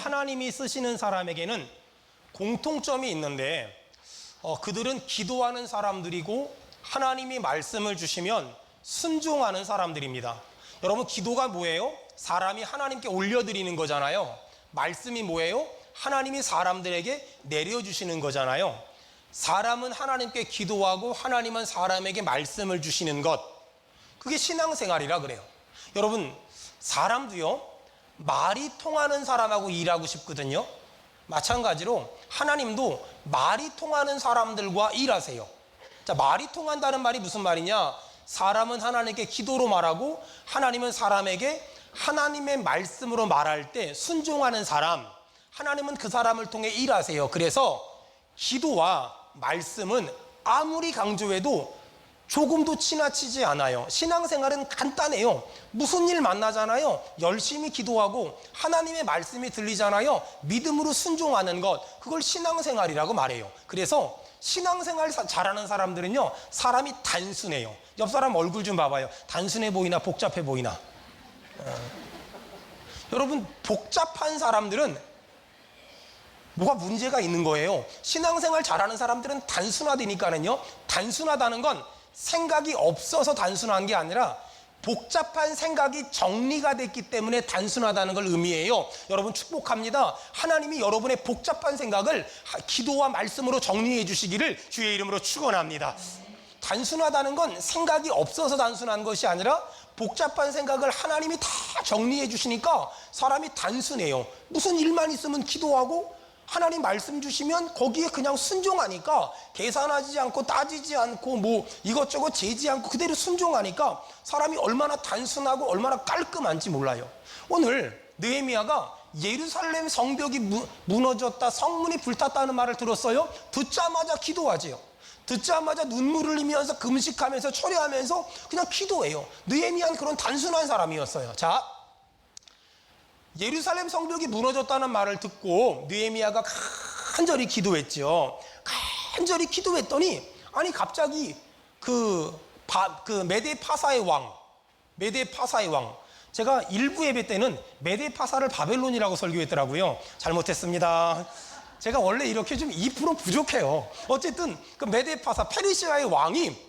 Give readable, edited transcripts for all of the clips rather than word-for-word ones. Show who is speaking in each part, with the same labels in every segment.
Speaker 1: 하나님이 쓰시는 사람에게는 공통점이 있는데 그들은 기도하는 사람들이고 하나님이 말씀을 주시면 순종하는 사람들입니다. 여러분, 기도가 뭐예요? 사람이 하나님께 올려드리는 거잖아요. 말씀이 뭐예요? 하나님이 사람들에게 내려주시는 거잖아요. 사람은 하나님께 기도하고 하나님은 사람에게 말씀을 주시는 것, 그게 신앙생활이라 그래요. 여러분, 사람도요, 말이 통하는 사람하고 일하고 싶거든요. 마찬가지로 하나님도 말이 통하는 사람들과 일하세요. 자, 말이 통한다는 말이 무슨 말이냐? 사람은 하나님께 기도로 말하고 하나님은 사람에게 하나님의 말씀으로 말할 때 순종하는 사람, 하나님은 그 사람을 통해 일하세요. 그래서 기도와 말씀은 아무리 강조해도 조금도 지나치지 않아요. 신앙생활은 간단해요. 무슨 일 만나잖아요. 열심히 기도하고 하나님의 말씀이 들리잖아요. 믿음으로 순종하는 것, 그걸 신앙생활이라고 말해요. 그래서 신앙생활 잘하는 사람들은요, 사람이 단순해요. 옆 사람 얼굴 좀 봐봐요. 단순해 보이나 복잡해 보이나? 여러분, 복잡한 사람들은 뭐가 문제가 있는 거예요. 신앙생활 잘하는 사람들은 단순하다니까는요. 단순하다는 건 생각이 없어서 단순한 게 아니라 복잡한 생각이 정리가 됐기 때문에 단순하다는 걸 의미해요. 여러분, 축복합니다. 하나님이 여러분의 복잡한 생각을 기도와 말씀으로 정리해 주시기를 주의 이름으로 축원합니다. 단순하다는 건 생각이 없어서 단순한 것이 아니라 복잡한 생각을 하나님이 다 정리해 주시니까 사람이 단순해요. 무슨 일만 있으면 기도하고 하나님 말씀 주시면 거기에 그냥 순종하니까, 계산하지 않고 따지지 않고 뭐 이것저것 재지 않고 그대로 순종하니까 사람이 얼마나 단순하고 얼마나 깔끔한지 몰라요. 오늘 느헤미야가 예루살렘 성벽이 무너졌다, 성문이 불탔다는 말을 들었어요. 듣자마자 기도하지요. 듣자마자 눈물을 흘리면서 금식하면서 철회하면서 그냥 기도해요. 느헤미야는 그런 단순한 사람이었어요. 자, 예루살렘 성벽이 무너졌다는 말을 듣고 느헤미야가 간절히 기도했죠. 간절히 기도했더니, 아니 갑자기 메데 파사의 왕, 제가 일부 예배 때는 메데 파사를 바벨론이라고 설교했더라고요. 잘못했습니다. 제가 원래 이렇게 좀 2% 부족해요. 어쨌든 그 메데 파사, 페르시아의 왕이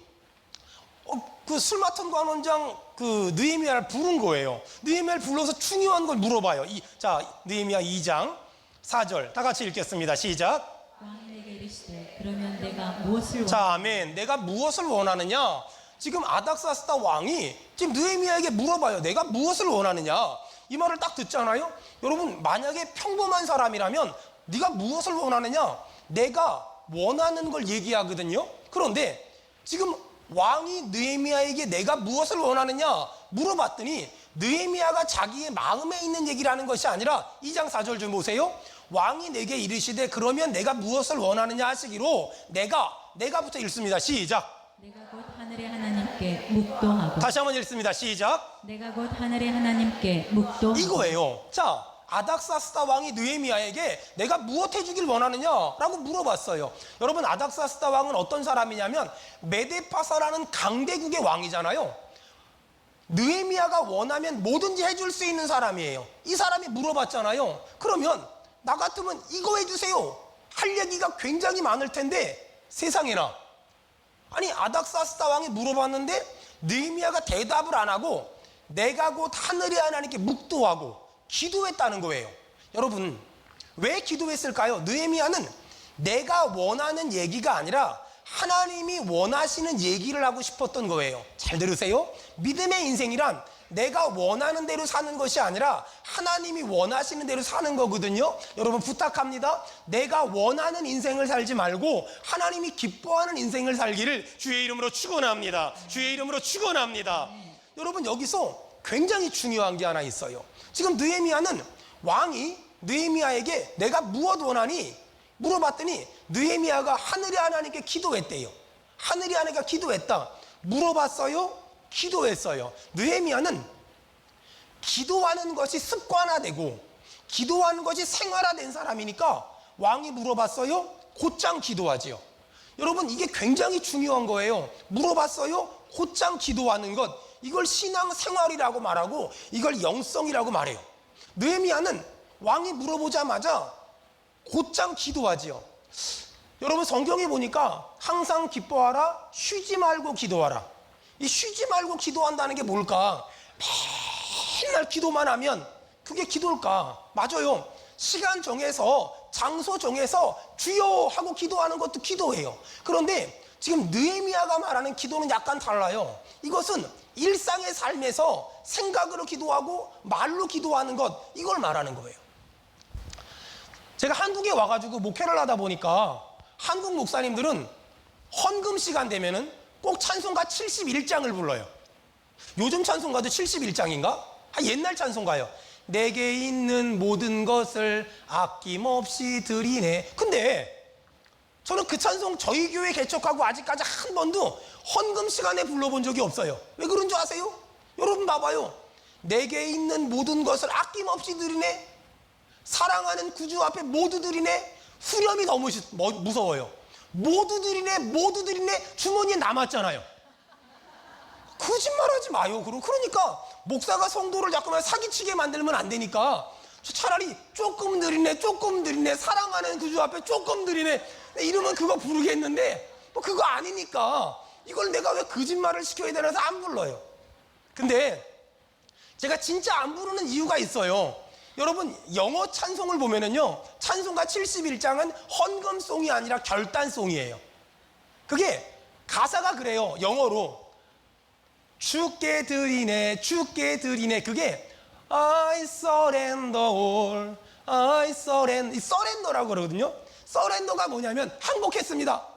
Speaker 1: 그 술 맡은 관원장 느헤미야를 부른 거예요. 느헤미야를 불러서 중요한 걸 물어봐요. 자, 느헤미야 2장 4절 다 같이 읽겠습니다. 시작.
Speaker 2: 왕이 내게 이르시되 그러면 내가 무엇을
Speaker 1: 자, 아멘. 내가 무엇을 원하느냐? 지금 아닥사스다 왕이 지금 느헤미야에게 물어봐요. 내가 무엇을 원하느냐? 이 말을 딱 듣잖아요. 여러분, 만약에 평범한 사람이라면 네가 무엇을 원하느냐? 내가 원하는 걸 얘기하거든요. 그런데 지금 왕이 느헤미야에게 내가 무엇을 원하느냐 물어봤더니 느헤미야가 자기의 마음에 있는 얘기를 하는 것이 아니라 2장 4절 좀 보세요. 왕이 내게 이르시되 그러면 내가 무엇을 원하느냐 하시기로 내가부터 읽습니다. 시작.
Speaker 2: 내가 곧 하늘의 하나님께 묵도하고.
Speaker 1: 다시 한번 읽습니다. 시작.
Speaker 2: 내가 곧 하늘의 하나님께 묵도하고.
Speaker 1: 이거예요. 자, 아닥사스다 왕이 느헤미야에게 내가 무엇 해주길 원하느냐라고 물어봤어요. 여러분, 아닥사스다 왕은 어떤 사람이냐면 메데파사라는 강대국의 왕이잖아요. 느헤미야가 원하면 뭐든지 해줄 수 있는 사람이에요. 이 사람이 물어봤잖아요. 그러면 나 같으면 이거 해주세요 할 얘기가 굉장히 많을 텐데, 세상에나, 아니 아닥사스다 왕이 물어봤는데 느헤미야가 대답을 안 하고 내가 곧 하늘의 하나님께 묵도하고 기도했다는 거예요. 여러분, 왜 기도했을까요? 느헤미야는 내가 원하는 얘기가 아니라 하나님이 원하시는 얘기를 하고 싶었던 거예요. 잘 들으세요. 믿음의 인생이란 내가 원하는 대로 사는 것이 아니라 하나님이 원하시는 대로 사는 거거든요. 여러분, 부탁합니다. 내가 원하는 인생을 살지 말고 하나님이 기뻐하는 인생을 살기를 주의 이름으로 축원합니다. 주의 이름으로 축원합니다. 여러분, 여기서 굉장히 중요한 게 하나 있어요. 지금 느헤미야는 왕이 느헤미야에게 내가 무엇 원하니 물어봤더니 느헤미야가 하늘의 하나님께 기도했대요. 하늘의 하나님께 기도했다. 물어봤어요? 기도했어요. 느헤미야는 기도하는 것이 습관화되고 기도하는 것이 생활화된 사람이니까 왕이 물어봤어요? 곧장 기도하지요. 여러분, 이게 굉장히 중요한 거예요. 물어봤어요? 곧장 기도하는 것, 이걸 신앙생활이라고 말하고 이걸 영성이라고 말해요. 느헤미야는 왕이 물어보자마자 곧장 기도하지요. 여러분 성경에 보니까 항상 기뻐하라, 쉬지 말고 기도하라. 이 쉬지 말고 기도한다는 게 뭘까? 맨날 기도만 하면 그게 기도일까? 맞아요. 시간 정해서 장소 정해서 주여 하고 기도하는 것도 기도예요. 그런데 지금 느헤미야가 말하는 기도는 약간 달라요. 이것은 일상의 삶에서 생각으로 기도하고 말로 기도하는 것, 이걸 말하는 거예요. 제가 한국에 와가지고 목회를 하다 보니까 한국 목사님들은 헌금 시간 되면은 꼭 찬송가 71장을 불러요. 요즘 찬송가도 71장인가? 옛날 찬송가요. 내게 있는 모든 것을 아낌없이 드리네. 근데 저는 그 찬송 저희 교회 개척하고 아직까지 한 번도 헌금 시간에 불러본 적이 없어요. 왜 그런 줄 아세요? 여러분 봐봐요. 내게 있는 모든 것을 아낌없이 드리네. 사랑하는 구주 앞에 모두 드리네. 후렴이 너무 무서워요. 모두 드리네, 모두 드리네. 주머니에 남았잖아요. 거짓말하지 마요. 그러니까 목사가 성도를 자꾸만 사기치게 만들면 안 되니까 차라리 조금 드리네, 조금 드리네, 사랑하는 구주 앞에 조금 드리네, 이러면 그거 부르겠는데 뭐 그거 아니니까 이걸 내가 왜 거짓말을 시켜야 되나 해서 안 불러요. 근데 제가 진짜 안 부르는 이유가 있어요. 여러분 영어 찬송을 보면은요, 찬송가 71장은 헌금송이 아니라 결단송이에요. 그게 가사가 그래요. 영어로 주께 드리네, 주께 드리네. 그게 I surrender all, I surrender. 이 surrender라고 그러거든요. surrender가 뭐냐면 항복했습니다,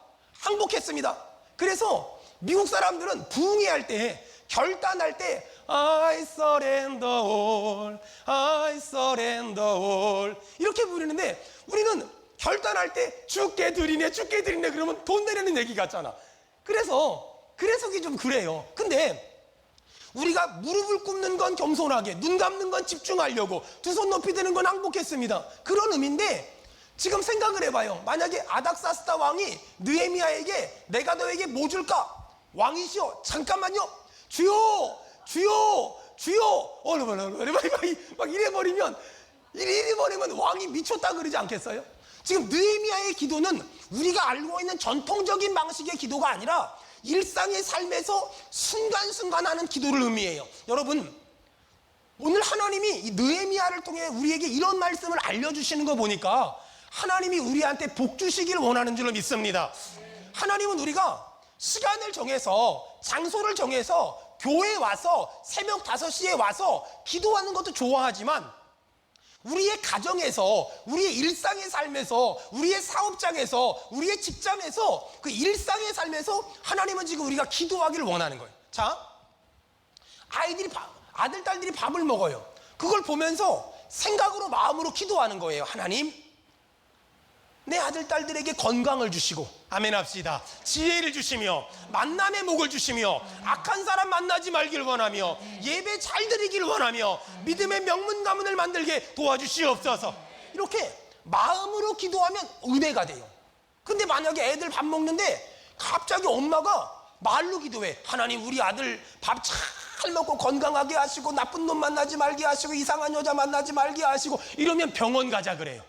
Speaker 1: 항복했습니다. 그래서 미국 사람들은 부흥회할 때, 결단할 때 I surrender all, I surrender all 이렇게 부르는데, 우리는 결단할 때 주께 드리네, 주께 드리네 그러면 돈 내려는 얘기 같잖아. 그래서 그게 좀 그래요. 근데 우리가 무릎을 꿇는 건 겸손하게, 눈 감는 건 집중하려고, 두 손 높이 드는 건 항복했습니다. 그런 의미인데, 지금 생각을 해봐요. 만약에 아닥사스다 왕이 느헤미야에게 내가 너에게 뭐 줄까? 왕이시여 잠깐만요, 주여 주여 주여 막 이래버리면 왕이 미쳤다 그러지 않겠어요? 지금 느헤미야의 기도는 우리가 알고 있는 전통적인 방식의 기도가 아니라 일상의 삶에서 순간순간 하는 기도를 의미해요. 여러분 오늘 하나님이 이 느헤미야를 통해 우리에게 이런 말씀을 알려주시는 거 보니까 하나님이 우리한테 복 주시길 원하는 줄로 믿습니다. 하나님은 우리가 시간을 정해서, 장소를 정해서 교회에 와서 새벽 5시에 와서 기도하는 것도 좋아하지만, 우리의 가정에서, 우리의 일상의 삶에서, 우리의 사업장에서, 우리의 직장에서, 그 일상의 삶에서 하나님은 지금 우리가 기도하기를 원하는 거예요. 자, 아들, 딸들이 밥을 먹어요. 그걸 보면서 생각으로, 마음으로 기도하는 거예요. 하나님, 내 아들, 딸들에게 건강을 주시고, 아멘 합시다. 지혜를 주시며, 만남의 목을 주시며, 악한 사람 만나지 말길 원하며, 예배 잘 드리길 원하며, 믿음의 명문 가문을 만들게 도와주시옵소서. 이렇게 마음으로 기도하면 은혜가 돼요. 근데 만약에 애들 밥 먹는데 갑자기 엄마가 말로 기도해. 하나님, 우리 아들 밥 잘 먹고 건강하게 하시고, 나쁜 놈 만나지 말게 하시고, 이상한 여자 만나지 말게 하시고, 이러면 병원 가자 그래요.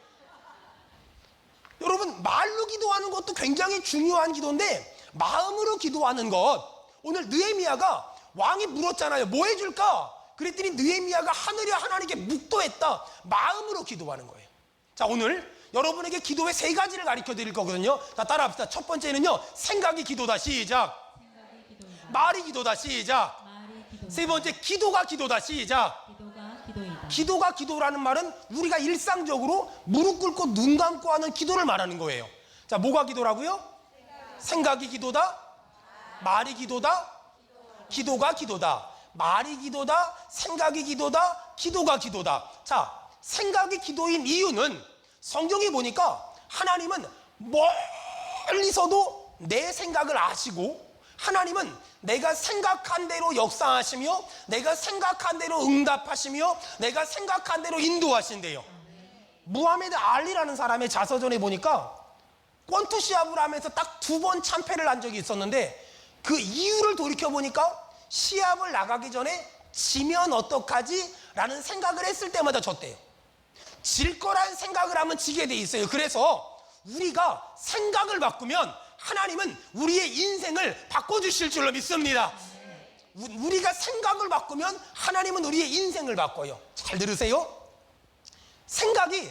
Speaker 1: 여러분 말로 기도하는 것도 굉장히 중요한 기도인데, 마음으로 기도하는 것, 오늘 느헤미야가 왕이 물었잖아요. 뭐 해줄까? 그랬더니 느헤미야가 하늘에 하나님께 묵도했다. 마음으로 기도하는 거예요. 자, 오늘 여러분에게 기도의 3가지를 가르쳐 드릴 거거든요. 자, 따라합시다. 첫 번째는요, 생각이 기도다. 시작. 말이 기도다. 시작. 세 번째, 기도가 기도다. 시작. 기도가 기도라는 말은 우리가 일상적으로 무릎 꿇고 눈 감고 하는 기도를 말하는 거예요. 자, 뭐가 기도라고요? 생각이 기도다, 말이 기도다, 기도가 기도다. 말이 기도다, 생각이 기도다, 기도가 기도다. 자, 생각이 기도인 이유는 성경에 보니까 하나님은 멀리서도 내 생각을 아시고, 하나님은 내가 생각한 대로 역사하시며, 내가 생각한 대로 응답하시며, 내가 생각한 대로 인도하신대요. 무하메드 알리라는 사람의 자서전에 보니까 권투 시합을 하면서 딱 2번 참패를 한 적이 있었는데, 그 이유를 돌이켜보니까 시합을 나가기 전에 지면 어떡하지? 라는 생각을 했을 때마다 졌대요. 질 거란 생각을 하면 지게 돼 있어요. 그래서 우리가 생각을 바꾸면 하나님은 우리의 인생을 바꿔주실 줄로 믿습니다. 우리가 생각을 바꾸면 하나님은 우리의 인생을 바꿔요. 잘 들으세요. 생각이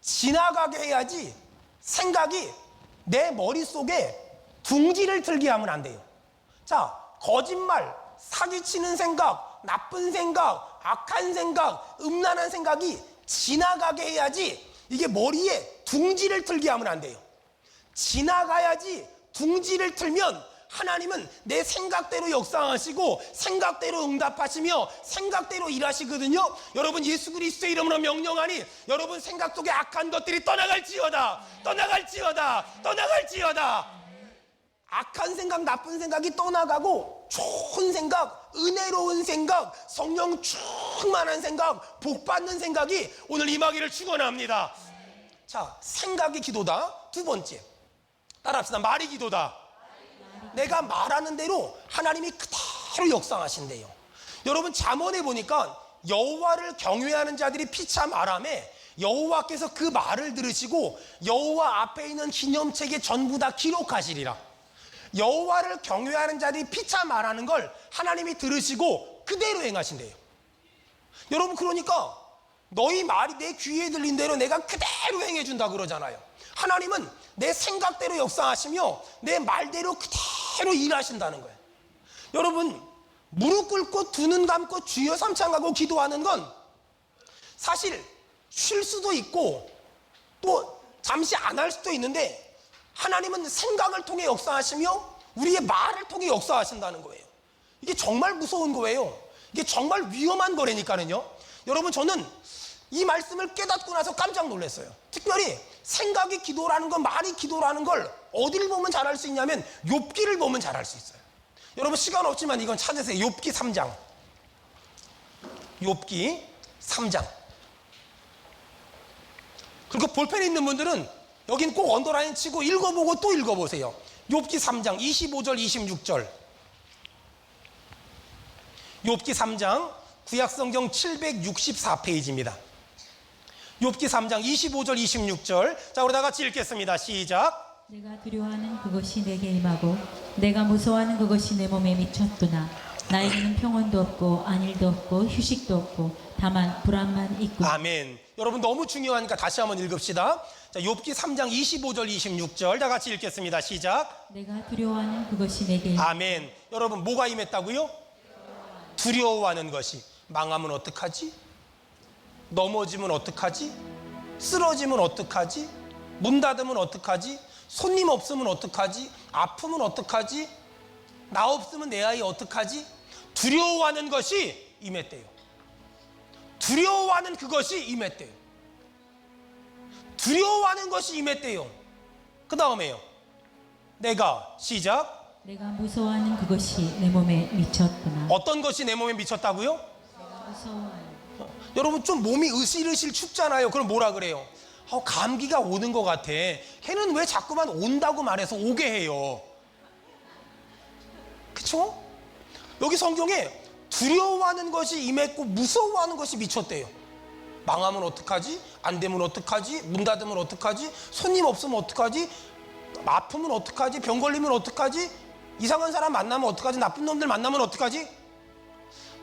Speaker 1: 지나가게 해야지 생각이 내 머릿속에 둥지를 틀게 하면 안 돼요. 자, 거짓말, 사기치는 생각, 나쁜 생각, 악한 생각, 음란한 생각이 지나가게 해야지 이게 머리에 둥지를 틀게 하면 안 돼요. 지나가야지. 둥지를 틀면 하나님은 내 생각대로 역사하시고 생각대로 응답하시며 생각대로 일하시거든요. 여러분, 예수 그리스도의 이름으로 명령하니 여러분 생각 속에 악한 것들이 떠나갈지어다. 떠나갈지어다. 떠나갈지어다. 악한 생각, 나쁜 생각이 떠나가고 좋은 생각, 은혜로운 생각, 성령 충만한 생각, 복받는 생각이 오늘 임하기를 축원합니다. 자, 생각이 기도다. 두 번째, 따라합시다. 말이 기도다. 내가 말하는 대로 하나님이 그대로 역사하신대요. 여러분, 잠언에 보니까 여호와를 경외하는 자들이 피차 말하매 여호와께서 그 말을 들으시고 여호와 앞에 있는 기념책에 전부 다 기록하시리라. 여호와를 경외하는 자들이 피차 말하는 걸 하나님이 들으시고 그대로 행하신대요. 여러분, 그러니까 너희 말이 내 귀에 들린 대로 내가 그대로 행해준다 그러잖아요. 하나님은 내 생각대로 역사하시며 내 말대로 그대로 일하신다는 거예요. 여러분, 무릎 꿇고 두 눈 감고 주여 삼창하고 기도하는 건 사실 쉴 수도 있고 또 잠시 안 할 수도 있는데 하나님은 생각을 통해 역사하시며 우리의 말을 통해 역사하신다는 거예요. 이게 정말 무서운 거예요. 이게 정말 위험한 거라니까는요. 여러분, 저는 이 말씀을 깨닫고 나서 깜짝 놀랐어요. 특별히 생각이 기도라는 건, 말이 기도라는 걸 어디를 보면 잘할 수 있냐면 욥기를 보면 잘할 수 있어요. 여러분, 시간 없지만 이건 찾으세요. 욥기 3장. 욥기 3장. 그리고 볼펜에 있는 분들은 여긴 꼭 언더라인 치고 읽어보고 또 읽어보세요. 욥기 3장 25절 26절. 욥기 3장 구약성경 764페이지입니다. 욥기 3장 25절 26절. 자, 우리 다 같이 읽겠습니다. 시작.
Speaker 2: 내가 두려워하는 그것이 내게 임하고 내가 무서워하는 그것이 내 몸에 미쳤도나 나에게는 평온도 없고 안일도 없고 휴식도 없고 다만 불안만 있고.
Speaker 1: 아멘. 여러분, 너무 중요하니까 다시 한번 읽읍시다. 자, 욥기 3장 25절 26절 다 같이 읽겠습니다. 시작.
Speaker 2: 내가 두려워하는 그것이 내게 임하고.
Speaker 1: 아멘. 여러분, 뭐가 임했다고요? 두려워하는 것이. 망하면 어떡하지? 넘어지면 어떡하지? 쓰러지면 어떡하지? 문 닫으면 어떡하지? 손님 없으면 어떡하지? 아프면 어떡하지? 나 없으면 내 아이 어떡하지? 두려워하는 것이 임했대요. 두려워하는 그것이 임했대요. 두려워하는 것이 임했대요. 그 다음에요. 내가, 시작.
Speaker 2: 내가 무서워하는 그것이 내 몸에 미쳤구나.
Speaker 1: 어떤 것이 내 몸에 미쳤다고요?
Speaker 2: 내가 무서워하는.
Speaker 1: 여러분, 좀 몸이 으실으실 춥잖아요. 그럼 뭐라 그래요? 감기가 오는 것 같아. 걔는 왜 자꾸만 온다고 말해서 오게 해요? 그쵸? 여기 성경에 두려워하는 것이 임했고 무서워하는 것이 미쳤대요. 망하면 어떡하지? 안 되면 어떡하지? 문 닫으면 어떡하지? 손님 없으면 어떡하지? 아프면 어떡하지? 병 걸리면 어떡하지? 이상한 사람 만나면 어떡하지? 나쁜 놈들 만나면 어떡하지?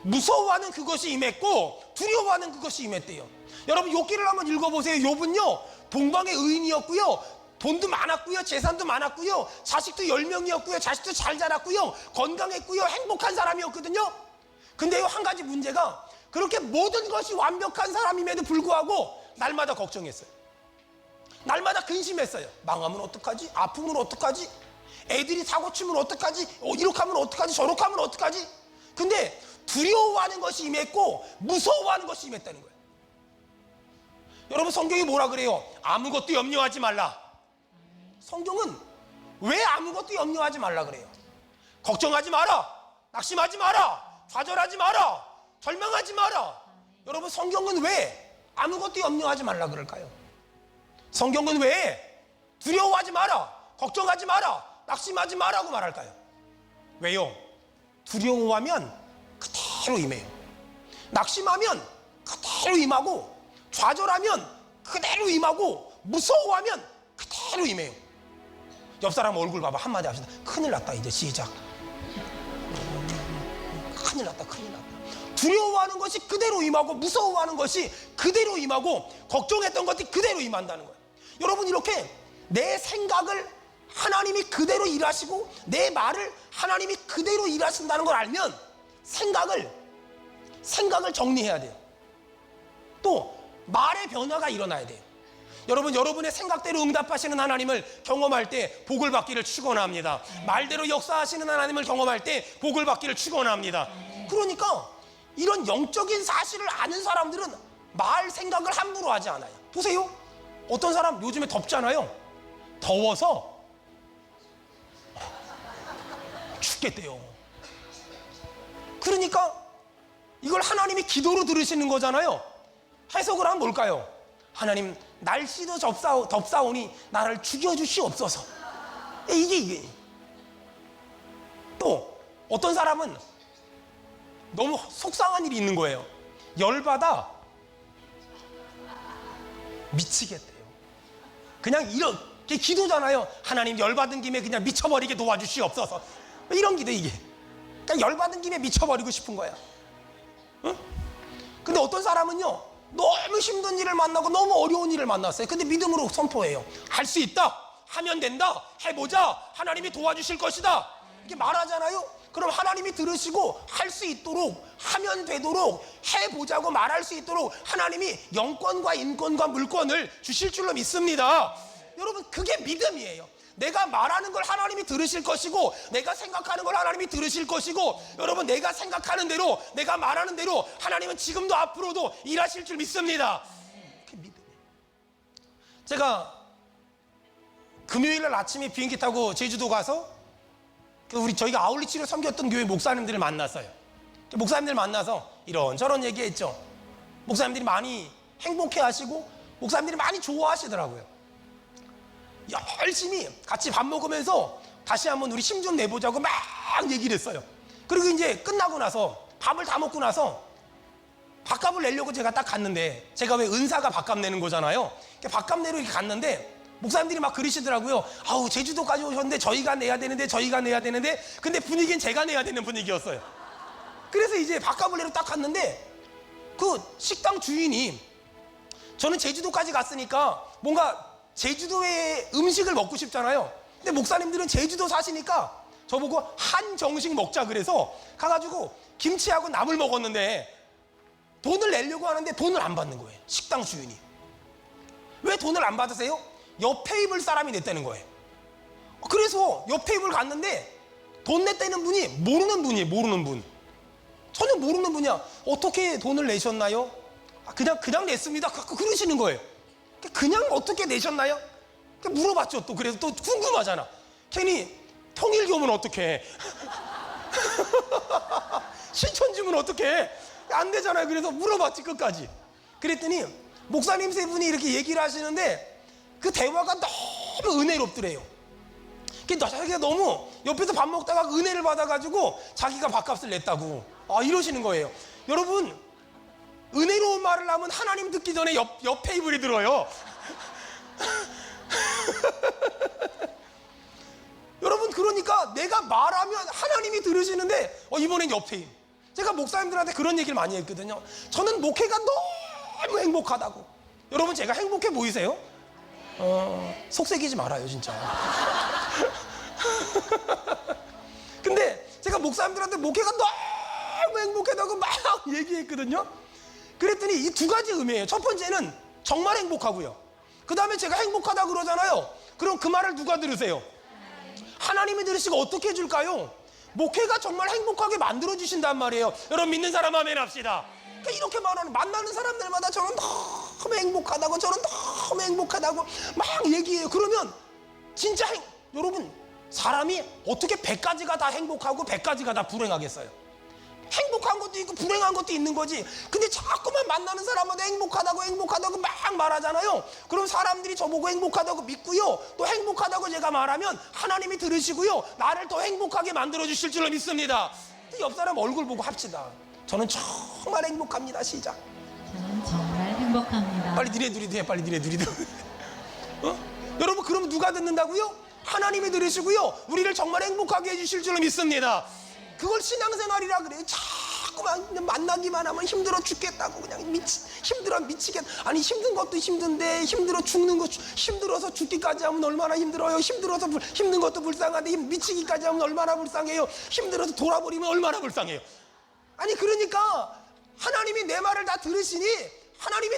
Speaker 1: 무서워하는 그것이 임했고 두려워하는 그것이 임했대요. 여러분, 욥기를 한번 읽어보세요. 욥은요 동방의 의인이었고요, 돈도 많았고요, 재산도 많았고요, 자식도 10명이었고요, 자식도 잘 자랐고요, 건강했고요, 행복한 사람이었거든요. 근데요, 한 가지 문제가 그렇게 모든 것이 완벽한 사람임에도 불구하고 날마다 걱정했어요. 날마다 근심했어요. 망하면 어떡하지? 아프면 어떡하지? 애들이 사고 치면 어떡하지? 이렇게 하면 어떡하지? 저렇게 하면 어떡하지? 근데 두려워하는 것이 임했고 무서워하는 것이 임했다는 거예요. 여러분, 성경이 뭐라 그래요? 아무것도 염려하지 말라. 성경은 왜 아무것도 염려하지 말라 그래요? 걱정하지 마라, 낙심하지 마라, 좌절하지 마라, 절망하지 마라. 여러분, 성경은 왜 아무것도 염려하지 말라 그럴까요? 성경은 왜 두려워하지 마라, 걱정하지 마라, 낙심하지 마라고 말할까요? 왜요? 두려워하면 그대로 임해요. 낙심하면 그대로 임하고 좌절하면 그대로 임하고 무서워하면 그대로 임해요. 옆 사람 얼굴 봐봐. 한마디 합시다. 큰일 났다. 이제 시작. 큰일 났다. 큰일 났다. 두려워하는 것이 그대로 임하고 무서워하는 것이 그대로 임하고 걱정했던 것이 그대로 임한다는 거예요. 여러분, 이렇게 내 생각을 하나님이 그대로 일하시고 내 말을 하나님이 그대로 일하신다는 걸 알면 생각을 정리해야 돼요. 또 말의 변화가 일어나야 돼요. 여러분, 여러분의 생각대로 응답하시는 하나님을 경험할 때 복을 받기를 축원합니다. 말대로 역사하시는 하나님을 경험할 때 복을 받기를 축원합니다. 그러니까 이런 영적인 사실을 아는 사람들은 말 생각을 함부로 하지 않아요. 보세요. 어떤 사람 요즘에 덥잖아요. 더워서 죽겠대요. 그러니까 이걸 하나님이 기도로 들으시는 거잖아요. 해석을 하면 뭘까요? 하나님, 날씨도 덥사오니 나를 죽여주시옵소서. 이게 또 어떤 사람은 너무 속상한 일이 있는 거예요. 열받아 미치겠대요. 그냥 이렇게 기도잖아요. 하나님, 열받은 김에 그냥 미쳐버리게 도와주시옵소서. 이런 기도. 이게 그냥 열받은 김에 미쳐버리고 싶은 거야. 응? 근데 어떤 사람은요, 너무 힘든 일을 만나고 너무 어려운 일을 만났어요. 근데 믿음으로 선포해요. 할 수 있다. 하면 된다. 해보자. 하나님이 도와주실 것이다. 이렇게 말하잖아요. 그럼 하나님이 들으시고 할 수 있도록, 하면 되도록, 해보자고 말할 수 있도록 하나님이 영권과 인권과 물권을 주실 줄로 믿습니다. 여러분, 그게 믿음이에요. 내가 말하는 걸 하나님이 들으실 것이고 내가 생각하는 걸 하나님이 들으실 것이고, 여러분, 내가 생각하는 대로, 내가 말하는 대로 하나님은 지금도 앞으로도 일하실 줄 믿습니다. 그게 믿음이에요. 제가 금요일날 아침에 비행기 타고 제주도 가서 저희가 아울리치를 섬겼던 교회 목사님들을 만났어요. 목사님들 만나서 이런저런 얘기했죠. 목사님들이 많이 행복해하시고 목사님들이 많이 좋아하시더라고요. 열심히 같이 밥 먹으면서 다시 한번 우리 힘 좀 내보자고 막 얘기를 했어요. 그리고 이제 끝나고 나서 밥을 다 먹고 나서 밥값을 내려고 제가 딱 갔는데, 제가 왜 은사가 밥값 내는 거잖아요. 밥값 내러 이렇게 갔는데 목사님들이 막 그러시더라고요. 아우, 제주도까지 오셨는데 저희가 내야 되는데 근데 분위기는 제가 내야 되는 분위기였어요. 그래서 이제 밥값을 내러 딱 갔는데 그 식당 주인이, 저는 제주도까지 갔으니까 뭔가 제주도의 음식을 먹고 싶잖아요. 근데 목사님들은 제주도 사시니까 저보고 한정식 먹자 그래서 가가지고 김치하고 나물 먹었는데 돈을 내려고 하는데 돈을 안 받는 거예요. 식당 주인이. 왜 돈을 안 받으세요? 옆 테이블 사람이 냈다는 거예요. 그래서 옆 테이블 갔는데 돈 냈다는 분이 모르는 분이에요. 모르는 분. 전혀 모르는 분이야. 어떻게 돈을 내셨나요? 그냥 냈습니다. 그러시는 거예요. 그냥 어떻게 내셨나요? 물어봤죠. 또 그래서 또 궁금하잖아. 괜히 통일교면 어떡해. 신천지면 어떡해. 안 되잖아요. 그래서 물어봤지, 끝까지. 그랬더니 목사님 세 분이 이렇게 얘기를 하시는데 그 대화가 너무 은혜롭더래요. 자기가 너무 옆에서 밥 먹다가 은혜를 받아가지고 자기가 밥값을 냈다고 이러시는 거예요. 여러분, 은혜로운 말을 하면 하나님 듣기 전에 옆 테이블이 들어요. 여러분, 그러니까 내가 말하면 하나님이 들으시는데 이번엔 옆 테이블. 제가 목사님들한테 그런 얘기를 많이 했거든요. 저는 목회가 너무 행복하다고. 여러분, 제가 행복해 보이세요? 속색이지 말아요, 진짜. 근데 제가 목사님들한테 목회가 너무 행복하다고 막 얘기했거든요. 그랬더니 이 두 가지 의미예요. 첫 번째는 정말 행복하고요. 그 다음에 제가 행복하다 그러잖아요. 그럼 그 말을 누가 들으세요? 하나님이 들으시고 어떻게 해줄까요? 목회가 정말 행복하게 만들어주신단 말이에요. 여러분, 믿는 사람 아멘 합시다. 그러니까 이렇게 만나는 사람들마다 저는 너무 행복하다고, 저는 너무 행복하다고 막 얘기해요. 그러면 진짜 여러분, 사람이 어떻게 100가지가 다 행복하고 100가지가 다 불행하겠어요? 행복한 것도 있고 불행한 것도 있는 거지. 근데 자꾸만 만나는 사람마다 행복하다고 막 말하잖아요. 그럼 사람들이 저보고 행복하다고 믿고요, 또 행복하다고 제가 말하면 하나님이 들으시고요, 나를 더 행복하게 만들어 주실 줄로 믿습니다. 옆 사람 얼굴 보고 합시다. 저는 정말 행복합니다. 시작.
Speaker 2: 저는 정말 행복합니다.
Speaker 1: 빨리 니네 둘이 돼. 빨리 니네 둘이 돼. 여러분 그러면 누가 듣는다고요? 하나님이 들으시고요. 우리를 정말 행복하게 해주실 줄로 믿습니다. 그걸 신앙생활이라 그래요. 자꾸만 만나기만 하면 힘들어 죽겠다고 그냥 힘들어 미치겠. 아니 힘든 것도 힘든데 힘들어 죽는 것 힘들어서 죽기까지 하면 얼마나 힘들어요. 힘들어서 힘든 것도 불쌍한데 미치기까지 하면 얼마나 불쌍해요. 힘들어서 돌아버리면 얼마나 불쌍해요. 아니 그러니까 하나님이 내 말을 다 들으시니 하나님이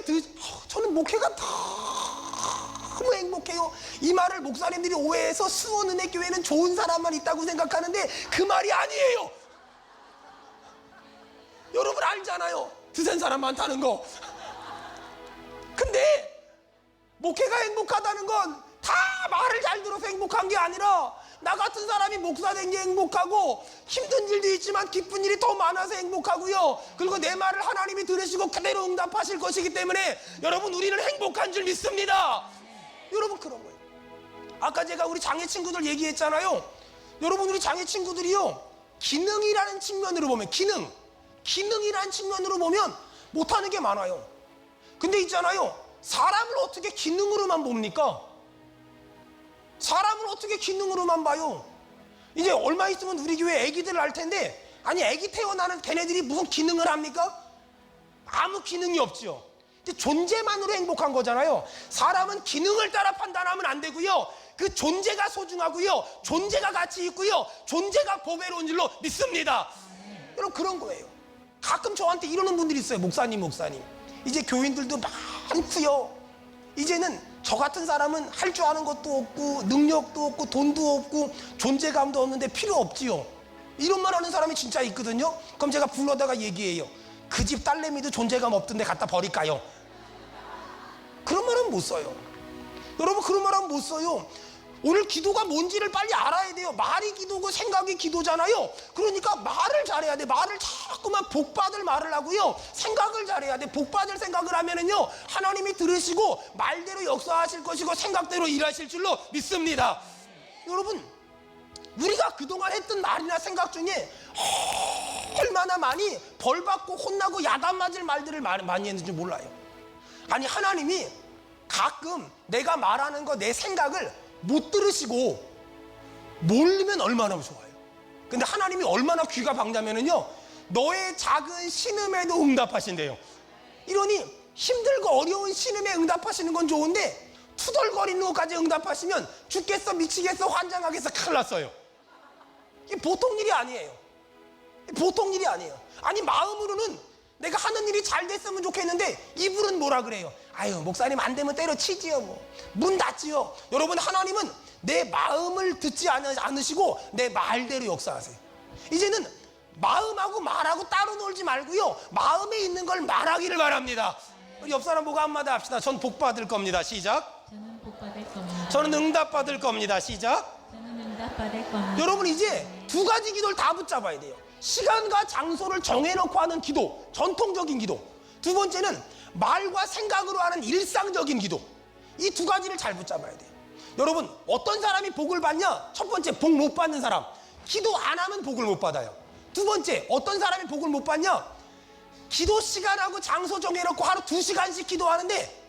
Speaker 1: 저는 목회가 너무 행복해요. 이 말을 목사님들이 오해해서 수원은혜교회는 좋은 사람만 있다고 생각하는데 그 말이 아니에요. 여러분 알잖아요. 드센 사람 많다는 거. 근데 목회가 행복하다는 건 다 말을 잘 들어서 행복한 게 아니라 나 같은 사람이 목사 된 게 행복하고 힘든 일도 있지만 기쁜 일이 더 많아서 행복하고요. 그리고 내 말을 하나님이 들으시고 그대로 응답하실 것이기 때문에 여러분 우리는 행복한 줄 믿습니다. 여러분 그런 거예요. 아까 제가 우리 장애 친구들 얘기했잖아요. 여러분 우리 장애 친구들이요. 기능이라는 측면으로 보면 기능이라는 측면으로 보면 못하는 게 많아요. 근데 있잖아요. 사람을 어떻게 기능으로만 봅니까? 사람을 어떻게 기능으로만 봐요? 이제 얼마 있으면 우리 교회 애기들 날 텐데 아니 애기 태어나는 걔네들이 무슨 기능을 합니까? 아무 기능이 없지요. 근데 존재만으로 행복한 거잖아요. 사람은 기능을 따라 판단하면 안 되고요. 그 존재가 소중하고요. 존재가 가치 있고요. 존재가 보배로운 줄로 믿습니다. 여러분 그런 거예요. 가끔 저한테 이러는 분들이 있어요. 목사님 이제 교인들도 많고요. 이제는 저 같은 사람은 할 줄 아는 것도 없고 능력도 없고 돈도 없고 존재감도 없는데 필요 없지요. 이런 말 하는 사람이 진짜 있거든요. 그럼 제가 불러다가 얘기해요. 그 집 딸내미도 존재감 없던데 갖다 버릴까요? 그런 말은 못 써요. 여러분 그런 말은 못 써요. 오늘 기도가 뭔지를 빨리 알아야 돼요. 말이 기도고 생각이 기도잖아요. 그러니까 말을 잘해야 돼. 말을 자꾸만 복받을 말을 하고요. 생각을 잘해야 돼. 복받을 생각을 하면은요. 하나님이 들으시고 말대로 역사하실 것이고 생각대로 일하실 줄로 믿습니다. 여러분 우리가 그동안 했던 말이나 생각 중에 얼마나 많이 벌받고 혼나고 야단 맞을 말들을 많이 했는지 몰라요. 아니 하나님이 가끔 내가 말하는 거 내 생각을 못 들으시고 모르면 얼마나 좋아요. 근데 하나님이 얼마나 귀가 밝냐면은요 너의 작은 신음에도 응답하신대요. 이러니 힘들고 어려운 신음에 응답하시는 건 좋은데 투덜거리는 것까지 응답하시면 죽겠어 미치겠어 환장하겠어 큰일 났어요. 이게 보통 일이 아니에요. 보통 일이 아니에요. 아니 마음으로는 내가 하는 일이 잘 됐으면 좋겠는데 입으로는 뭐라 그래요? 아유 목사님 안 되면 때려치지요 뭐. 문 닫지요. 여러분 하나님은 내 마음을 듣지 않으시고 내 말대로 역사하세요. 이제는 마음하고 말하고 따로 놀지 말고요. 마음에 있는 걸 말하기를 바랍니다. 우리 옆 사람 보고 한마디 합시다. 전 복 받을 겁니다. 시작.
Speaker 2: 저는 복 받을 겁니다.
Speaker 1: 저는 응답 받을 겁니다. 시작.
Speaker 2: 저는 응답 받을 겁니다.
Speaker 1: 여러분 이제 두 가지 기도를 다 붙잡아야 돼요. 시간과 장소를 정해놓고 하는 기도, 전통적인 기도. 두 번째는 말과 생각으로 하는 일상적인 기도. 이 두 가지를 잘 붙잡아야 돼요. 여러분 어떤 사람이 복을 받냐? 첫 번째 복 못 받는 사람. 기도 안 하면 복을 못 받아요. 두 번째 어떤 사람이 복을 못 받냐? 기도 시간하고 장소 정해놓고 하루 2시간씩 기도하는데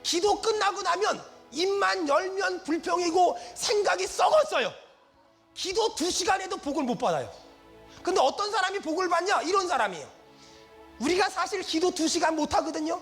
Speaker 1: 기도 끝나고 나면 입만 열면 불평이고 생각이 썩었어요. 기도 2시간에도 복을 못 받아요. 근데 어떤 사람이 복을 받냐? 이런 사람이에요. 우리가 사실 기도 2시간 못 하거든요.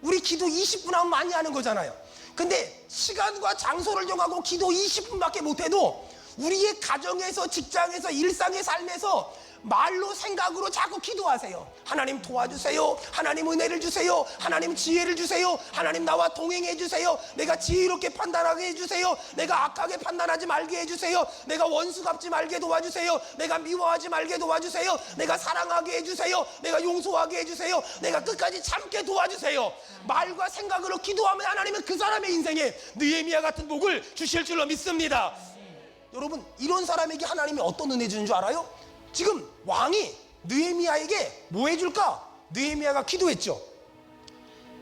Speaker 1: 우리 기도 20분 하면 많이 하는 거잖아요. 근데 시간과 장소를 정하고 기도 20분밖에 못 해도 우리의 가정에서 직장에서 일상의 삶에서 말로 생각으로 자꾸 기도하세요. 하나님 도와주세요. 하나님 은혜를 주세요. 하나님 지혜를 주세요. 하나님 나와 동행해 주세요. 내가 지혜롭게 판단하게 해주세요. 내가 악하게 판단하지 말게 해주세요. 내가 원수 갚지 말게 도와주세요. 내가 미워하지 말게 도와주세요. 내가 사랑하게 해주세요. 내가 용서하게 해주세요. 내가 끝까지 참게 도와주세요. 말과 생각으로 기도하면 하나님은 그 사람의 인생에 느헤미야 같은 복을 주실 줄로 믿습니다. 여러분 이런 사람에게 하나님이 어떤 은혜 주는 줄 알아요? 지금 왕이 느헤미야에게 뭐 해줄까? 느헤미야가 기도했죠.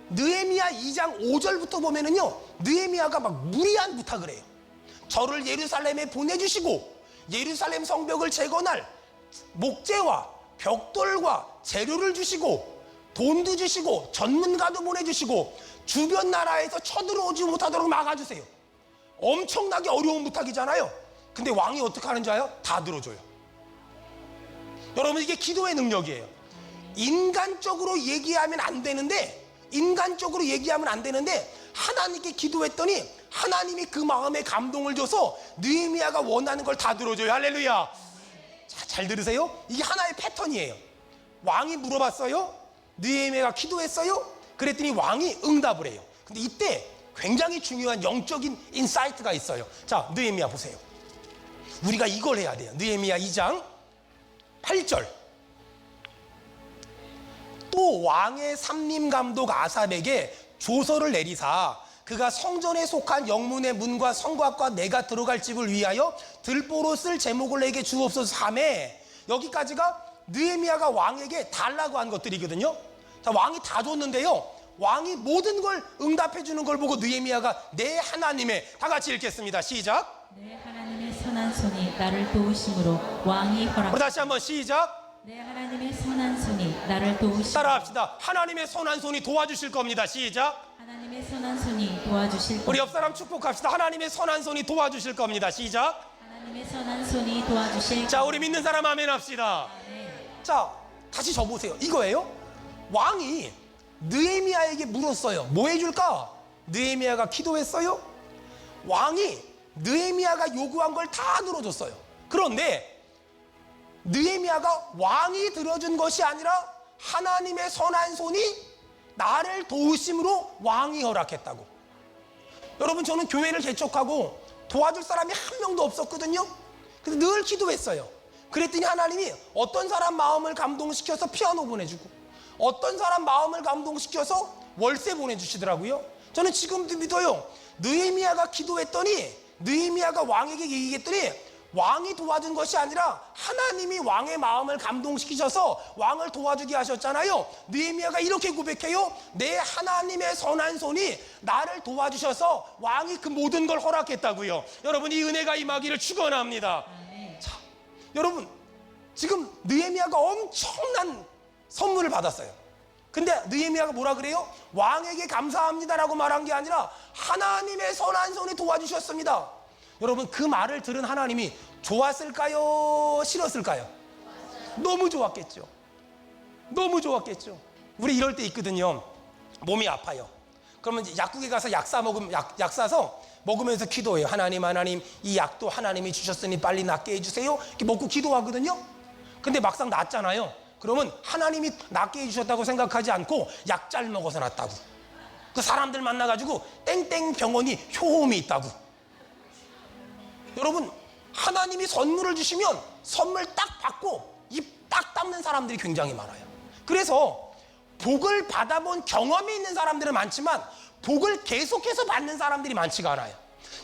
Speaker 1: 느헤미야 2장 5절부터 보면은요 느헤미야가 막 무리한 부탁을 해요. 저를 예루살렘에 보내주시고 예루살렘 성벽을 재건할 목재와 벽돌과 재료를 주시고 돈도 주시고 전문가도 보내주시고 주변 나라에서 쳐들어오지 못하도록 막아주세요. 엄청나게 어려운 부탁이잖아요. 근데 왕이 어떻게 하는 줄 알아요? 다 들어줘요. 여러분, 이게 기도의 능력이에요. 인간적으로 얘기하면 안 되는데 하나님께 기도했더니 하나님이 그 마음에 감동을 줘서 느헤미야가 원하는 걸 다 들어줘요. 할렐루야. 자, 잘 들으세요. 이게 하나의 패턴이에요. 왕이 물어봤어요. 느헤미야가 기도했어요. 그랬더니 왕이 응답을 해요. 근데 이때 굉장히 중요한 영적인 인사이트가 있어요. 자, 느헤미야 보세요. 우리가 이걸 해야 돼요. 느헤미야 2장 8절. 또 왕의 삼림감독 아삽에게 조서를 내리사 그가 성전에 속한 영문의 문과 성곽과 내가 들어갈 집을 위하여 들보로 쓸 제목을 내게 주옵소서 하매, 여기까지가 느헤미야가 왕에게 달라고 한 것들이거든요. 자, 왕이 다 줬는데요, 왕이 모든 걸 응답해 주는 걸 보고 느헤미야가 내 하나님의, 다 같이 읽겠습니다. 시작.
Speaker 2: 내 하나님의 선한 손이 나를 도우심으로 왕이 허락.
Speaker 1: 다시 한번 시작.
Speaker 2: 내 하나님의 선한 손이 나를 도우심으로.
Speaker 1: 따라합시다. 하나님의 선한 손이 도와주실 겁니다. 시작.
Speaker 2: 하나님의 선한 손이 도와주실
Speaker 1: 우리
Speaker 2: 겁니다.
Speaker 1: 옆 사람 축복합시다. 하나님의 선한 손이 도와주실 겁니다. 시작.
Speaker 2: 하나님의 선한 손이 도와주실.
Speaker 1: 자, 우리 믿는 사람 아멘 합시다. 자, 다시 저 보세요. 이거예요. 왕이 느헤미야에게 물었어요. 뭐 해줄까? 느헤미야가 기도했어요. 왕이 느헤미야가 요구한 걸 다 들어줬어요. 그런데 느헤미야가 왕이 들어준 것이 아니라 하나님의 선한 손이 나를 도우심으로 왕이 허락했다고. 여러분, 저는 교회를 개척하고 도와줄 사람이 한 명도 없었거든요. 그래서 늘 기도했어요. 그랬더니 하나님이 어떤 사람 마음을 감동시켜서 피아노 보내주고, 어떤 사람 마음을 감동시켜서 월세 보내주시더라고요. 저는 지금도 믿어요. 느헤미야가 기도했더니, 느헤미야가 왕에게 얘기했더니 왕이 도와준 것이 아니라 하나님이 왕의 마음을 감동시키셔서 왕을 도와주게 하셨잖아요. 느헤미야가 이렇게 고백해요. 내 하나님의 선한 손이 나를 도와주셔서 왕이 그 모든 걸 허락했다고요. 여러분, 이 은혜가 임하기를 축원합니다. 자, 여러분, 지금 느헤미야가 엄청난 선물을 받았어요. 근데 느헤미야가 뭐라 그래요? 왕에게 감사합니다라고 말한 게 아니라 하나님의 선한 손이 도와주셨습니다. 여러분, 그 말을 들은 하나님이 좋았을까요? 싫었을까요? 너무 좋았겠죠. 너무 좋았겠죠. 우리 이럴 때 있거든요. 몸이 아파요. 그러면 이제 약국에 가서 약 사서 먹으면서 기도해요. 하나님, 이 약도 하나님이 주셨으니 빨리 낫게 해주세요. 이렇게 먹고 기도하거든요. 근데 막상 낫잖아요. 그러면 하나님이 낫게 해주셨다고 생각하지 않고 약 잘 먹어서 낫다고. 그 사람들 만나가지고 땡땡 병원이 효험이 있다고. 여러분, 하나님이 선물을 주시면 선물 딱 받고 입 딱 닦는 사람들이 굉장히 많아요. 그래서 복을 받아본 경험이 있는 사람들은 많지만 복을 계속해서 받는 사람들이 많지가 않아요.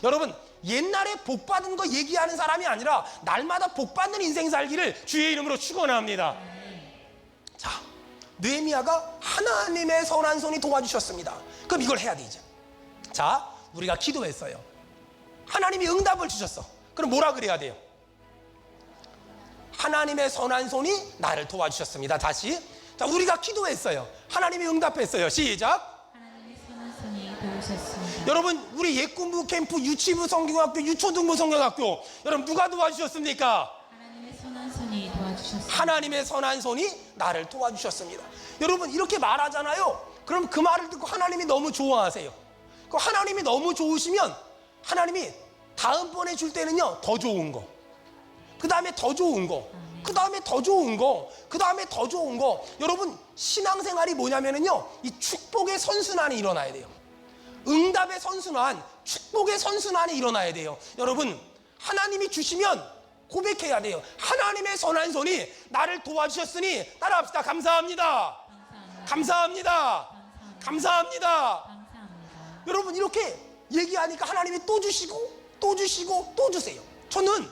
Speaker 1: 여러분, 옛날에 복 받은 거 얘기하는 사람이 아니라 날마다 복 받는 인생 살기를 주의 이름으로 축원합니다. 자, 느헤미야가 하나님의 선한 손이 도와주셨습니다. 그럼 이걸 해야 돼. 이제 자, 우리가 기도했어요. 하나님이 응답을 주셨어. 그럼 뭐라 그래야 돼요? 하나님의 선한 손이 나를 도와주셨습니다. 다시. 자, 우리가 기도했어요. 하나님이 응답했어요. 시작.
Speaker 2: 하나님의 선한 손이 도우셨습니다.
Speaker 1: 여러분, 우리 예꿈부 캠프, 유치부 성경학교, 유초등부 성경학교, 여러분 누가 도와주셨습니까?
Speaker 2: 하나님의 선한 손이 도와주셨습니다.
Speaker 1: 하나님의 선한 손이 나를 도와주셨습니다. 여러분, 이렇게 말하잖아요. 그럼 그 말을 듣고 하나님이 너무 좋아하세요. 그 하나님이 너무 좋으시면 하나님이 다음번에 줄 때는요, 더 좋은 거, 그 다음에 더 좋은 거, 그 다음에 더 좋은 거, 그 다음에 더 좋은 거. 여러분, 신앙생활이 뭐냐면요, 이 축복의 선순환이 일어나야 돼요. 응답의 선순환, 축복의 선순환이 일어나야 돼요. 여러분, 하나님이 주시면 고백해야 돼요. 하나님의 선한 손이 나를 도와주셨으니 따라합시다. 감사합니다. 감사합니다. 감사합니다.
Speaker 2: 감사합니다.
Speaker 1: 여러분, 이렇게 얘기하니까 하나님이 또 주시고 또 주시고 또 주세요. 저는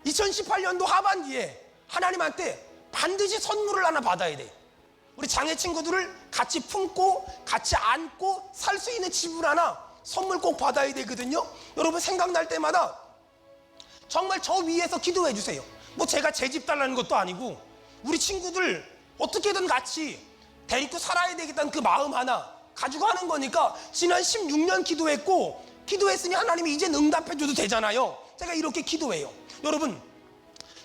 Speaker 1: 2018년도 하반기에 하나님한테 반드시 선물을 하나 받아야 돼요. 우리 장애 친구들을 같이 품고 같이 안고 살 수 있는 집을 하나 선물 꼭 받아야 되거든요. 여러분, 생각날 때마다 정말 저 위에서 기도해 주세요. 뭐 제가 제 집 달라는 것도 아니고 우리 친구들 어떻게든 같이 데리고 살아야 되겠다는 그 마음 하나 가지고 하는 거니까 지난 16년 기도했으니 하나님이 이제 응답해 줘도 되잖아요. 제가 이렇게 기도해요. 여러분,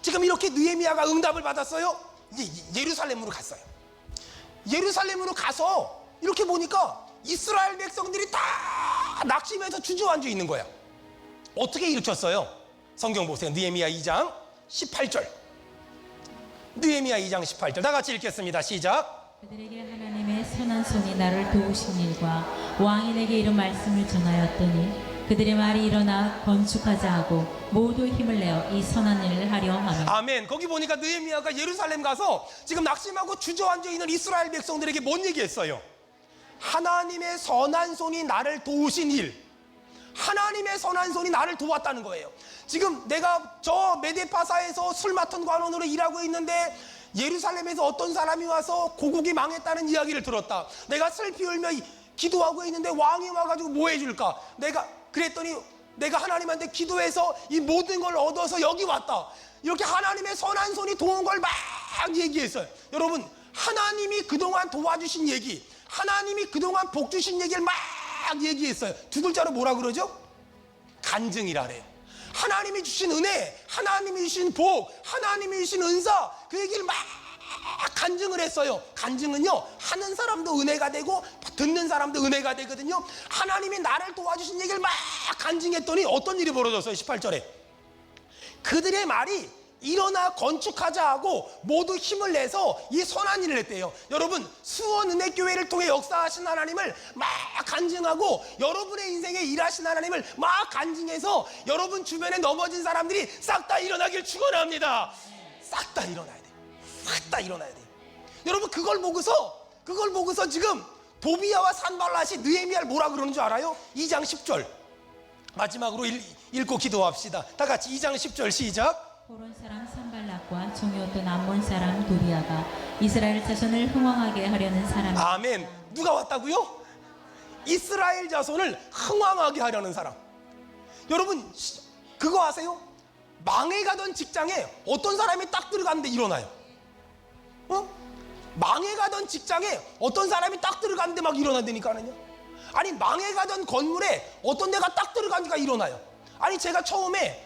Speaker 1: 지금 이렇게 느헤미야가 응답을 받았어요. 이제 예루살렘으로 갔어요. 예루살렘으로 가서 이렇게 보니까 이스라엘 백성들이 다 낙심해서 주저앉아 있는 거야. 어떻게 일으켰어요? 성경 보세요. 느헤미야 2장 18절. 느헤미야 2장 18절 다 같이 읽겠습니다. 시작.
Speaker 2: 그들에게 하나님의 선한 손이 나를 도우신 일과 왕이 내게 이런 말씀을 전하였더니 그들의 말이 일어나 건축하자 하고 모두 힘을 내어 이 선한 일을 하려 하며.
Speaker 1: 아멘. 거기 보니까 느헤미야가 예루살렘 가서 지금 낙심하고 주저앉아 있는 이스라엘 백성들에게 뭔 얘기했어요? 하나님의 선한 손이 나를 도우신 일, 하나님의 선한 손이 나를 도왔다는 거예요. 지금 내가 저 메데파사에서 술 맡은 관원으로 일하고 있는데 예루살렘에서 어떤 사람이 와서 고국이 망했다는 이야기를 들었다. 내가 슬피 울며 기도하고 있는데 왕이 와가지고 뭐 해줄까? 그랬더니 내가 하나님한테 기도해서 이 모든 걸 얻어서 여기 왔다. 이렇게 하나님의 선한 손이 도운 걸 막 얘기했어요. 여러분, 하나님이 그동안 도와주신 얘기, 하나님이 그동안 복 주신 얘기를 막 얘기했어요. 두 글자로 뭐라 그러죠? 간증이라 그래요. 하나님이 주신 은혜, 하나님이 주신 복, 하나님이 주신 은사, 그 얘기를 막 간증을 했어요. 간증은요, 하는 사람도 은혜가 되고 듣는 사람도 은혜가 되거든요. 하나님이 나를 도와주신 얘기를 막 간증했더니 어떤 일이 벌어졌어요? 18절에 그들의 말이 일어나 건축하자 하고 모두 힘을 내서 이 선한 일을 했대요. 여러분, 수원은혜교회를 통해 역사하신 하나님을 막 간증하고 여러분의 인생에 일하신 하나님을 막 간증해서 여러분 주변에 넘어진 사람들이 싹 다 일어나길 축원합니다. 싹 다 일어나야 돼요. 싹 다 일어나야 돼요. 여러분, 그걸 보고서 지금 도비야와 산발랏이 느헤미야를 뭐라 그러는 줄 알아요? 2장 10절 마지막으로 읽고 기도합시다. 다 같이 2장 10절 시작.
Speaker 2: 호론 사람 산발락과 종이었던 암몬 사람 도비야가 이스라엘 자손을 흥왕하게 하려는 사람이.
Speaker 1: 아멘. 누가 왔다고요? 이스라엘 자손을 흥왕하게 하려는 사람. 여러분, 그거 아세요? 망해가던 직장에 어떤 사람이 딱 들어갔는데 일어나요. 망해가던 직장에 어떤 사람이 딱 들어갔는데 막 일어난다니까요. 아니, 망해가던 건물에 어떤 데가 딱 들어가니까 일어나요. 아니, 제가 처음에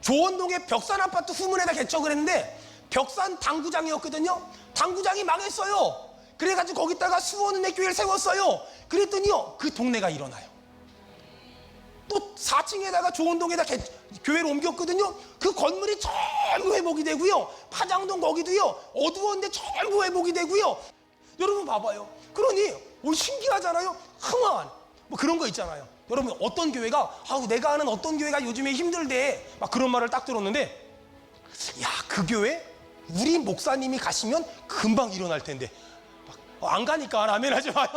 Speaker 1: 조원동의 벽산 아파트 후문에다 개척을 했는데 벽산 당구장이었거든요. 당구장이 망했어요. 그래가지고 거기다가 수원은혜교회를 세웠어요. 그랬더니요, 그 동네가 일어나요. 또 4층에다가 조원동에다 교회를 옮겼거든요. 그 건물이 전부 회복이 되고요. 파장동 거기도요, 어두웠는데 전부 회복이 되고요. 여러분 봐봐요. 그러니 신기하잖아요. 흥황한 뭐 그런 거 있잖아요. 여러분, 어떤 교회가 내가 아는 어떤 교회가 요즘에 힘들대 막 그런 말을 딱 들었는데, 야, 그 교회 우리 목사님이 가시면 금방 일어날 텐데 안 가니까 아멘 하지 마요.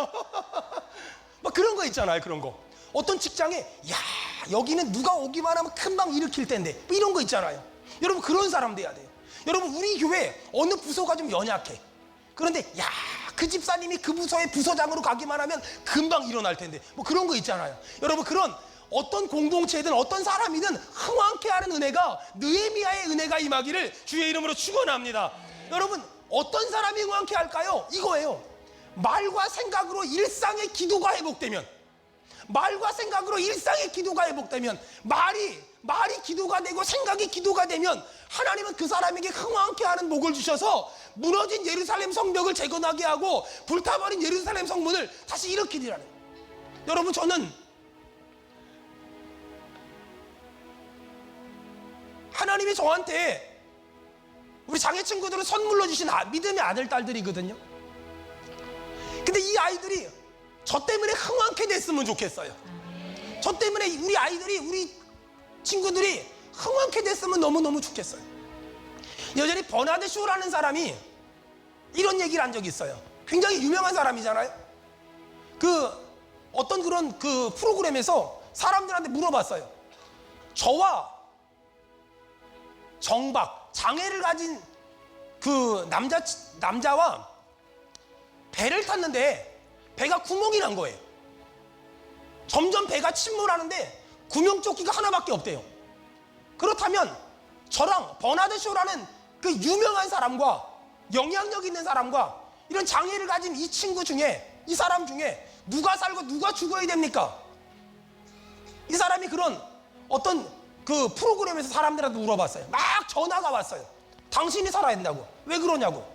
Speaker 1: 막 그런 거 있잖아요. 그런 거. 어떤 직장에 야, 여기는 누가 오기만 하면 금방 일으킬 텐데 뭐 이런 거 있잖아요. 여러분, 그런 사람 돼야 돼요. 여러분, 우리 교회 어느 부서가 좀 연약해. 그런데 야, 그 집사님이 그 부서의 부서장으로 가기만 하면 금방 일어날 텐데 뭐 그런 거 있잖아요. 여러분, 그런 어떤 공동체든 어떤 사람이든 흥왕케 하는 은혜가, 느헤미야의 은혜가 임하기를 주의 이름으로 축원합니다. 여러분, 어떤 사람이 흥왕케 할까요? 이거예요. 말과 생각으로 일상의 기도가 회복되면, 말과 생각으로 일상의 기도가 회복되면, 말이 기도가 되고 생각이 기도가 되면 하나님은 그 사람에게 흥왕케 하는 복을 주셔서 무너진 예루살렘 성벽을 재건하게 하고 불타버린 예루살렘 성문을 다시 일으키리라는 거예요. 여러분, 저는 하나님이 저한테 우리 장애 친구들은 선물로 주신 믿음의 아들 딸들이거든요. 근데 이 아이들이 저 때문에 흥왕케 됐으면 좋겠어요. 저 때문에 우리 아이들이, 우리 친구들이 흥왕케 됐으면 너무너무 좋겠어요. 여전히 버나드 쇼라는 사람이 이런 얘기를 한 적이 있어요. 굉장히 유명한 사람이잖아요. 어떤 그런 프로그램에서 사람들한테 물어봤어요. 저와 정박, 장애를 가진 그 남자와 배를 탔는데 배가 구멍이 난 거예요. 점점 배가 침몰하는데 구명조끼가 하나밖에 없대요. 그렇다면 저랑 버나드 쇼라는 그 유명한 사람과 영향력 있는 사람과 이런 장애를 가진 이 친구 중에, 이 사람 중에 누가 살고 누가 죽어야 됩니까? 이 사람이 그런 어떤 그 프로그램에서 사람들한테 물어봤어요. 막 전화가 왔어요. 당신이 살아야 된다고. 왜 그러냐고.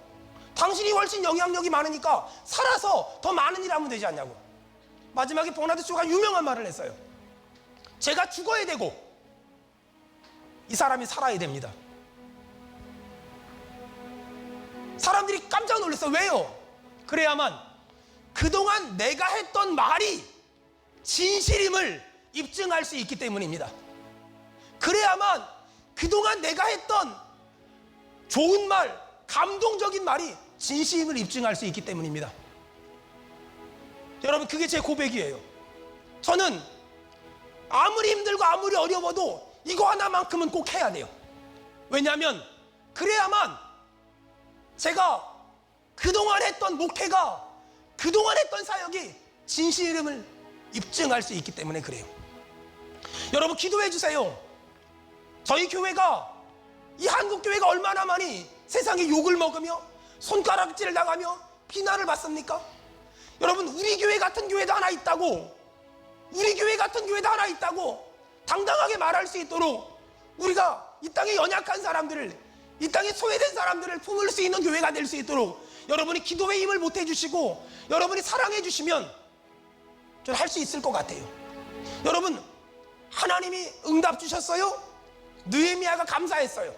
Speaker 1: 당신이 훨씬 영향력이 많으니까 살아서 더 많은 일 하면 되지 않냐고. 마지막에 버나드 쇼가 유명한 말을 했어요. 제가 죽어야 되고 이 사람이 살아야 됩니다. 사람들이 깜짝 놀랐어요. 왜요? 그래야만 그동안 내가 했던 말이 진실임을 입증할 수 있기 때문입니다. 그래야만 그동안 내가 했던 좋은 말, 감동적인 말이 진실임을 입증할 수 있기 때문입니다. 여러분, 그게 제 고백이에요. 저는 아무리 힘들고 아무리 어려워도 이거 하나만큼은 꼭 해야 돼요. 왜냐하면 그래야만 제가 그동안 했던 목회가, 그동안 했던 사역이 진실임을 입증할 수 있기 때문에 그래요. 여러분, 기도해 주세요. 저희 교회가, 이 한국 교회가 얼마나 많이 세상에 욕을 먹으며 손가락질을 당하며 비난을 받습니까? 여러분, 우리 교회 같은 교회도 하나 있다고, 우리 교회 같은 교회도 하나 있다고 당당하게 말할 수 있도록 우리가 이 땅에 연약한 사람들을, 이 땅에 소외된 사람들을 품을 수 있는 교회가 될 수 있도록 여러분이 기도의 힘을 보태 주시고 여러분이 사랑해 주시면 저는 할 수 있을 것 같아요. 여러분, 하나님이 응답 주셨어요? 느헤미야가 감사했어요.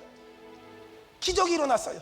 Speaker 1: 기적이 일어났어요.